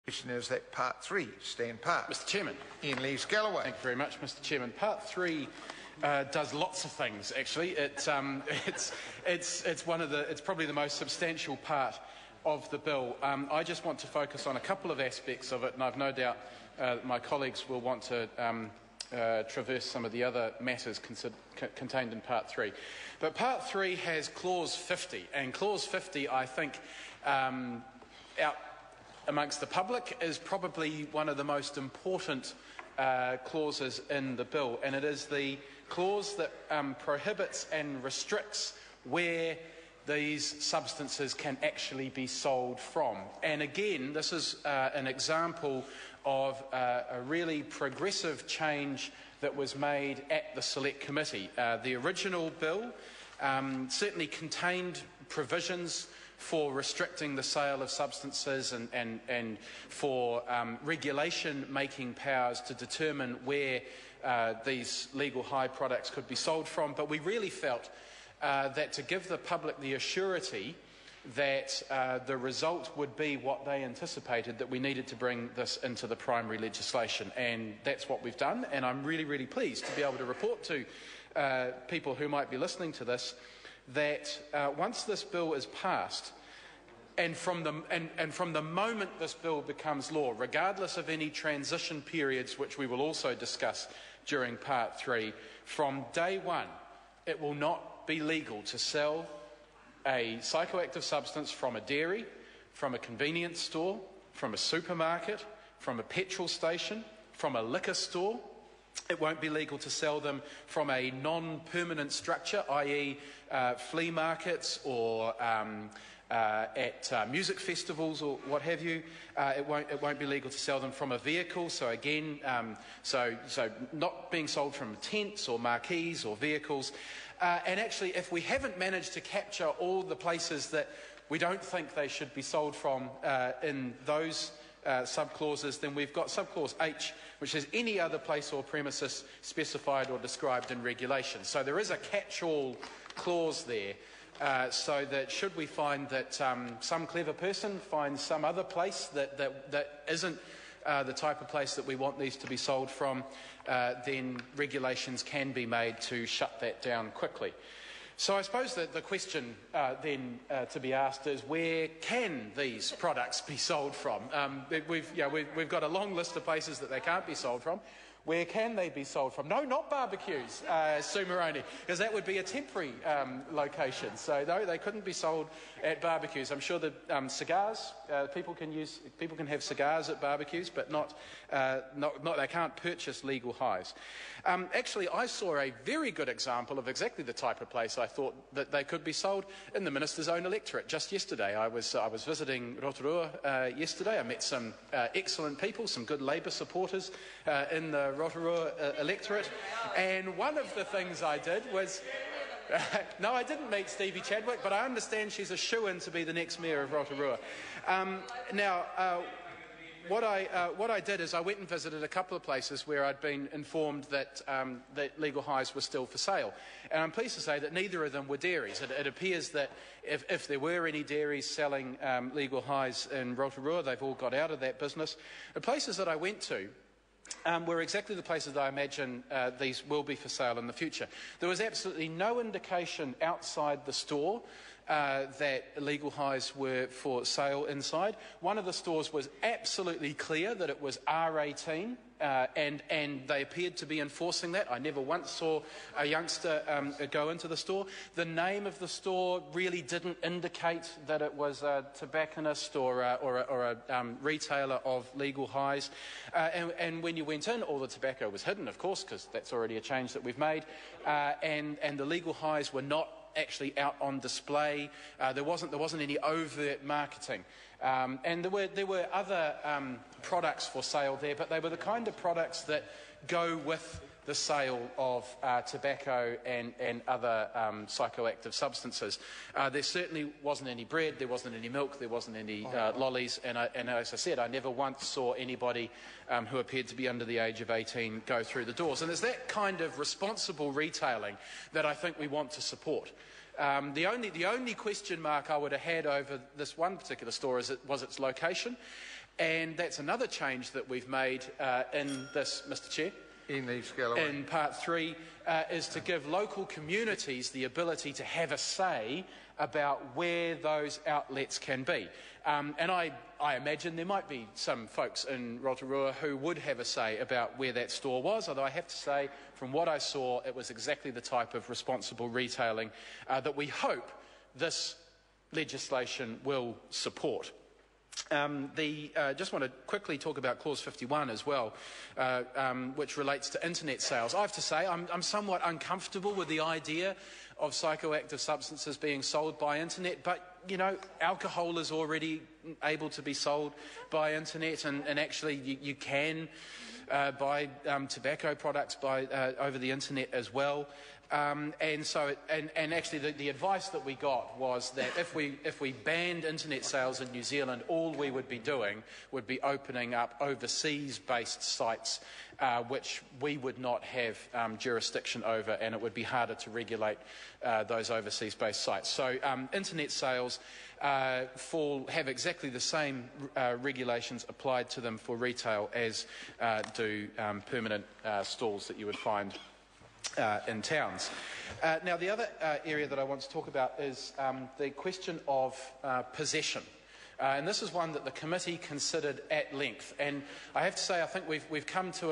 Is that Part 3 stand part? Mr. Chairman. Ian Lees-Galloway. Thank you very much, Mr. Chairman. Part 3 does lots of things. Actually, it's probably the most substantial part of the bill. I just want to focus on a couple of aspects of it, and I've no doubt my colleagues will want to traverse some of the other matters contained in Part 3. But Part 3 has Clause 50, and Clause 50, I think, out amongst the public, is probably one of the most important clauses in the bill, and it is the clause that prohibits and restricts where these substances can actually be sold from. And again, this is an example of a really progressive change that was made at the Select Committee. The original bill certainly contained provisions for restricting the sale of substances and for regulation-making powers to determine where these legal high products could be sold from. But we really felt that to give the public the assurity that the result would be what they anticipated, that we needed to bring this into the primary legislation. And that's what we've done, and I'm really, really pleased to be able to report to people who might be listening to this that once this bill is passed, and from the moment this bill becomes law, regardless of any transition periods, which we will also discuss during Part 3, from day one, it will not be legal to sell a psychoactive substance from a dairy, from a convenience store, from a supermarket, from a petrol station, from a liquor store. It won't be legal to sell them from a non-permanent structure, i.e. Flea markets or at music festivals or what have you. It won't be legal to sell them from a vehicle. So again, so not being sold from tents or marquees or vehicles. And actually, if we haven't managed to capture all the places that we don't think they should be sold from in those subclauses, then we've got subclause H, which is any other place or premises specified or described in regulation. So there is a catch-all clause there, so that should we find that some clever person finds some other place that isn't the type of place that we want these to be sold from, then regulations can be made to shut that down quickly. So I suppose that the question then to be asked is, where can these products be sold from? We've got a long list of places that they can't be sold from. Where can they be sold from? No, not barbecues, Sue Moroney, because that would be a temporary location. So no, they couldn't be sold at barbecues. I'm sure that cigars, people can have cigars at barbecues, but they can't purchase legal highs. Actually, I saw a very good example of exactly the type of place I thought that they could be sold in the Minister's own electorate. Just yesterday, I was visiting Rotorua yesterday. I met some excellent people, some good Labour supporters in the Rotorua electorate, and one of the things I did was no, I didn't meet Stevie Chadwick, but I understand she's a shoo-in to be the next mayor of Rotorua. What I did is I went and visited a couple of places where I'd been informed that legal highs were still for sale. And I'm pleased to say that neither of them were dairies. It appears that if there were any dairies selling legal highs in Rotorua, they've all got out of that business. The places that I went to were exactly the places that I imagine these will be for sale in the future. There was absolutely no indication outside the store that legal highs were for sale inside. One of the stores was absolutely clear that it was R18, and they appeared to be enforcing that. I never once saw a youngster go into the store. The name of the store really didn't indicate that it was a tobacconist or a retailer of legal highs. And when you went in, all the tobacco was hidden, of course, because that's already a change that we've made. And the legal highs were not actually out on display. There wasn't any overt marketing, and there were other products for sale there, but they were the kind of products that go with the sale of tobacco and other psychoactive substances. There certainly wasn't any bread, there wasn't any milk, there wasn't any lollies, and as I said, I never once saw anybody who appeared to be under the age of 18 go through the doors. And it's that kind of responsible retailing that I think we want to support. The only question mark I would have had over this one particular store was its location. And that's another change that we've made in this, Mr Chair. In Lees-Galloway. In Part 3, is to give local communities the ability to have a say about where those outlets can be. And I imagine there might be some folks in Rotorua who would have a say about where that store was, although I have to say, from what I saw, it was exactly the type of responsible retailing that we hope this legislation will support. Just want to quickly talk about Clause 51 as well, which relates to internet sales. I have to say I'm somewhat uncomfortable with the idea of psychoactive substances being sold by internet, but, you know, alcohol is already able to be sold by internet, and actually you can buy tobacco products over the internet as well. And actually the advice that we got was that if we banned internet sales in New Zealand, all we would be doing would be opening up overseas-based sites which we would not have jurisdiction over, and it would be harder to regulate those overseas-based sites. So internet sales have exactly the same regulations applied to them for retail as do permanent stalls that you would find in towns. Now, the other area that I want to talk about is the question of possession. And this is one that the committee considered at length. And I have to say, I think we've come to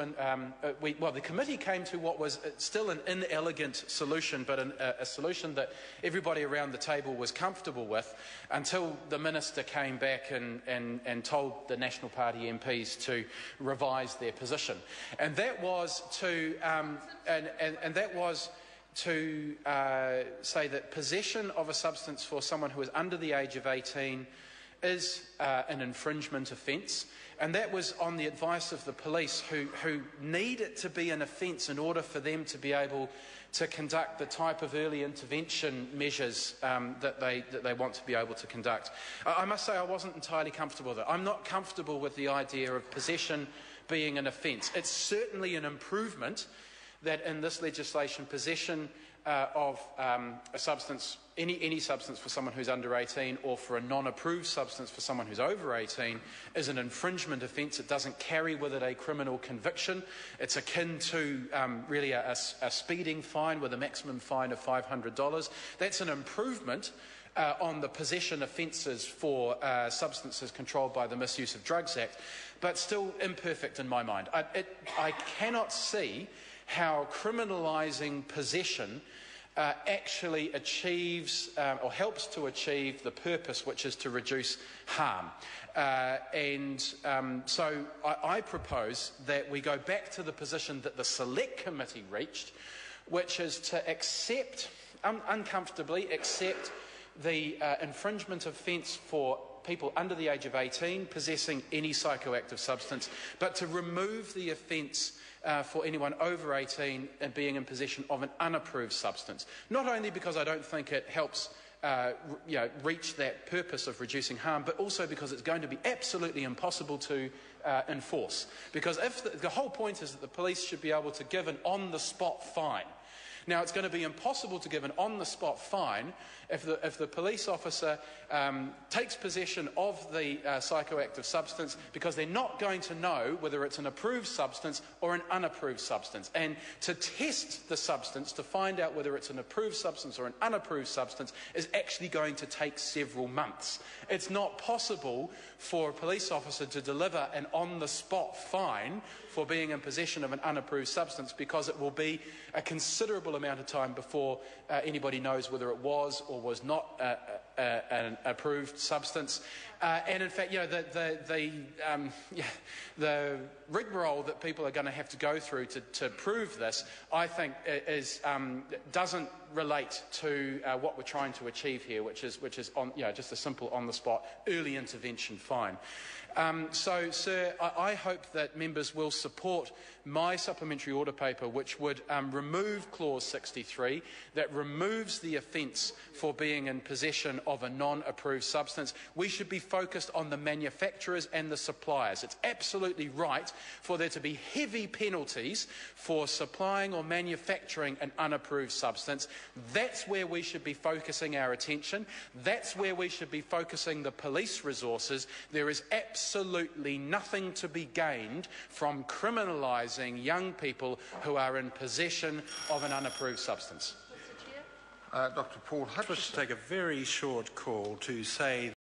the committee came to what was still an inelegant solution, but a solution that everybody around the table was comfortable with, until the minister came back and told the National Party MPs to revise their position. And that was to say that possession of a substance for someone who is under the age of 18 is an infringement offence, and that was on the advice of the police, who need it to be an offence in order for them to be able to conduct the type of early intervention measures that they want to be able to conduct. I must say I wasn't entirely comfortable with it. I'm not comfortable with the idea of possession being an offence. It's certainly an improvement that in this legislation, possession of a substance, any substance for someone who's under 18, or for a non-approved substance for someone who's over 18, is an infringement offence. It doesn't carry with it a criminal conviction. It's akin to really a speeding fine with a maximum fine of $500. That's an improvement on the possession offences for substances controlled by the Misuse of Drugs Act, but still imperfect in my mind. I cannot see how criminalising possession actually achieves or helps to achieve the purpose, which is to reduce harm. So I propose that we go back to the position that the Select Committee reached, which is to accept, uncomfortably accept, the infringement offence for people under the age of 18 possessing any psychoactive substance, but to remove the offence for anyone over 18 and being in possession of an unapproved substance. Not only because I don't think it helps reach that purpose of reducing harm, but also because it's going to be absolutely impossible to enforce. Because if the whole point is that the police should be able to give an on-the-spot fine. Now, it's going to be impossible to give an on-the-spot fine if the police officer takes possession of the psychoactive substance, because they're not going to know whether it's an approved substance or an unapproved substance. And to test the substance, to find out whether it's an approved substance or an unapproved substance, is actually going to take several months. It's not possible for a police officer to deliver an on-the-spot fine for being in possession of an unapproved substance, because it will be a considerable amount of time before anybody knows whether it was or was not an approved substance. And in fact, the rigmarole that people are going to have to go through to prove this, I think, doesn't relate to what we're trying to achieve here, which is just a simple on-the-spot early intervention fine. So, sir, I hope that members will support my supplementary order paper, which would remove Clause 63, that removes the offence for being in possession of a non-approved substance. We should be focused on the manufacturers and the suppliers. It's absolutely right for there to be heavy penalties for supplying or manufacturing an unapproved substance. That's where we should be focusing our attention. That's where we should be focusing the police resources. There is absolutely nothing to be gained from criminalising young people who are in possession of an unapproved substance. Dr. Paul Hutchison. Just take a very short call to say